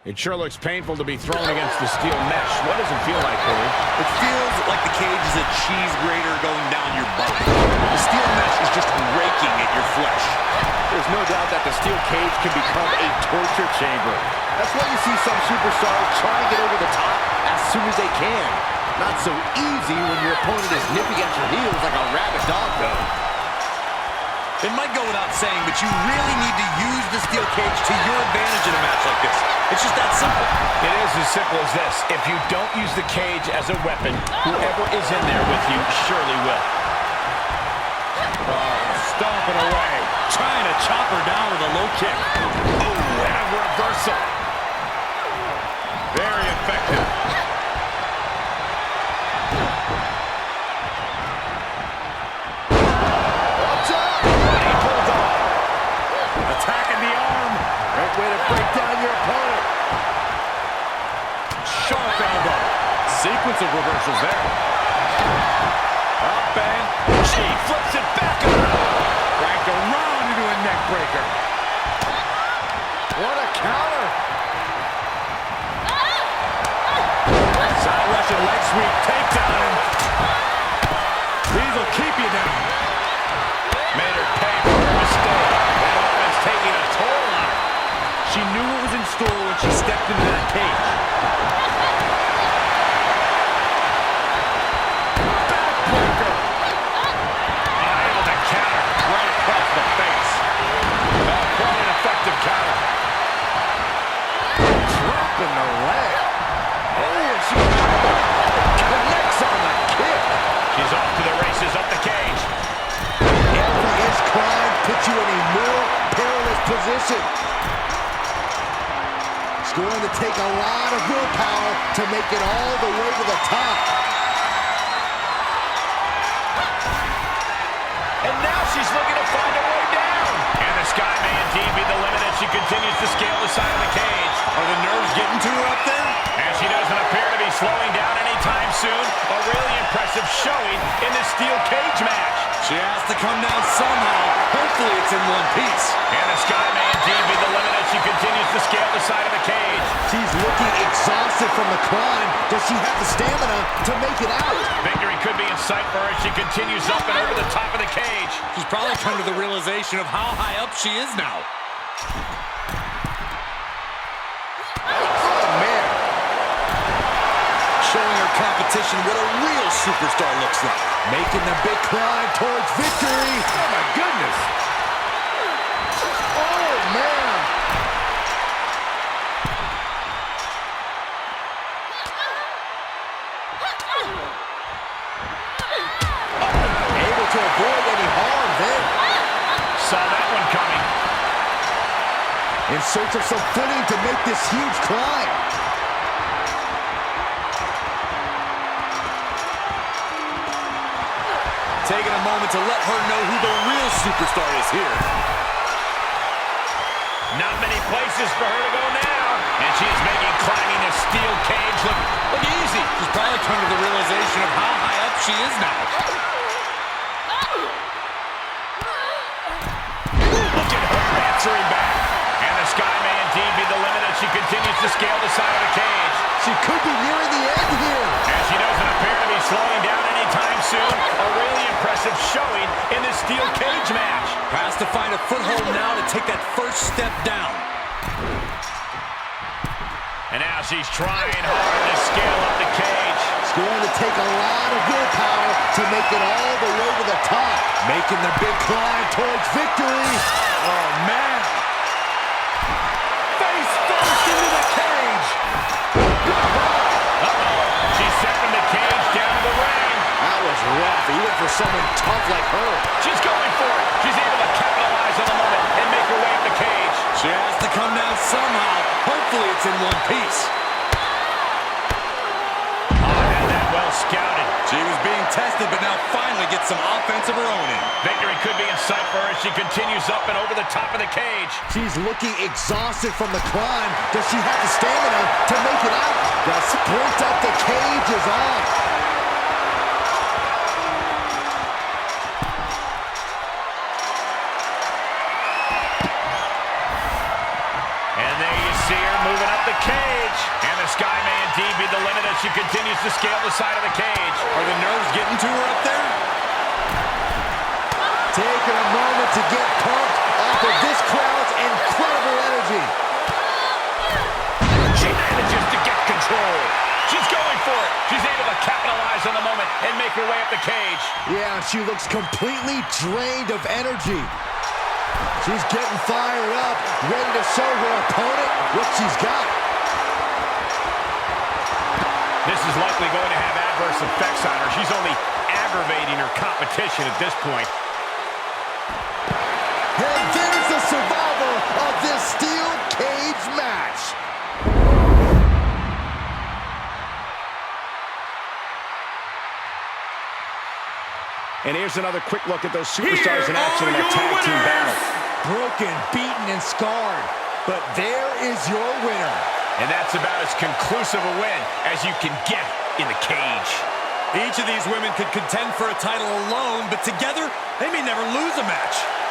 It sure looks painful to be thrown against the steel mesh. What does it feel like, Corey? It feels like the cage is a cheese grater going down your body. The steel mesh is just raking at your flesh. There's no doubt that the steel cage can become a torture chamber. That's why you see some superstars try and get over the top as soon as they can. Not so easy when your opponent is nipping at your heels like a rabid dog, though. It might go without saying, but you really need to use the steel cage to your advantage in a match like this. It's just that simple. It is as simple as this. If you don't use the cage as a weapon, whoever is in there with you surely will. Stomping away. Trying to chop her down with a low kick. Oh, and a reversal. Very effective. Attacking the arm. Great way to break down your opponent. Sharp elbow. Sequence of reversals there. Up and she flips it back around. Cranked around into a neck breaker. What a counter. Side Russian leg sweep takedown. These will keep you down. Made her pay for her mistake. That offense taking a toll on her. She knew what was in store when she stepped into that cage. Backbreaker. Able to counter right across the face. Quite an effective counter. Dropping the leg. Oh, and she connects on the kick. She's off to the races up the cage. Every inch climb puts you in a more perilous position. It's going to take a lot of willpower to make it all the way to the top. And now she's looking to find a way down. And the sky may indeed be the limit as she continues to scale the side of the cage. Are the nerves getting to her up there? And she doesn't appear to be slowing down anytime soon. A really impressive showing in this steel cage match. She has to come down somehow. Hopefully it's in one piece. And the sky may indeed be the limit as she continues to scale the side of the cage. She's looking exhausted from the climb. Does she have the stamina to make it out? Victory could be in sight for her as she continues up and over the top of the cage. She's probably come to the realization of how high up she is now. Oh, man. Showing her competition what a real superstar looks like. Making the big climb towards victory. Oh, my goodness. Oh, man. Able to avoid any harm there. Saw that one coming. In search of some footing to make this huge climb. Taking a moment to let her know who the real superstar is here. Not many places for her to go now. And she's making climbing a steel cage look easy. She's probably come to the realization of how high up she is now. Look at her answering back. And the sky may indeed be the limit as she continues to scale the side of the cage. She could be nearing the end here. And she doesn't appear to be slowing down anytime soon. A really impressive showing in this steel cage match. Has to find a foothold now to take that first step down. And now she's trying hard to scale up the cage. It's going to take a lot of willpower to make it all the way to the top. Making the big climb towards victory. Oh, man. Face first into the cage. Uh-oh. She's sending the cage down to the ring. That was rough, even for someone tough like her. She's going for it. She's able to capitalize on the moment and make her way up the cage. She has to come down somehow. Hopefully it's in one piece. And that well scouted. She was being tested, but now finally gets some offense of her own in. Victory could be in sight for her as she continues up and over the top of the cage. She's looking exhausted from the climb. Does she have the stamina to make it out? The sprint up the cage is on. And there you see her moving up the cage. And the sky may indeed be the limit as she continues to scale the side of the cage. Are the nerves getting to her up there? Taking a moment to get pumped off of this crowd's incredible energy. She manages to get control. She's going for it. She's able to capitalize on the moment and make her way up the cage. Yeah, she looks completely drained of energy. She's getting fired up, ready to show her opponent what she's got. This is likely going to have adverse effects on her. She's only aggravating her competition at this point. And there's the survivor of this steel cage match. And here's another quick look at those superstars in action in a tag team battle. Broken, beaten, and scarred. But there is your winner. And that's about as conclusive a win as you can get in the cage. Each of these women could contend for a title alone, but together, they may never lose a match.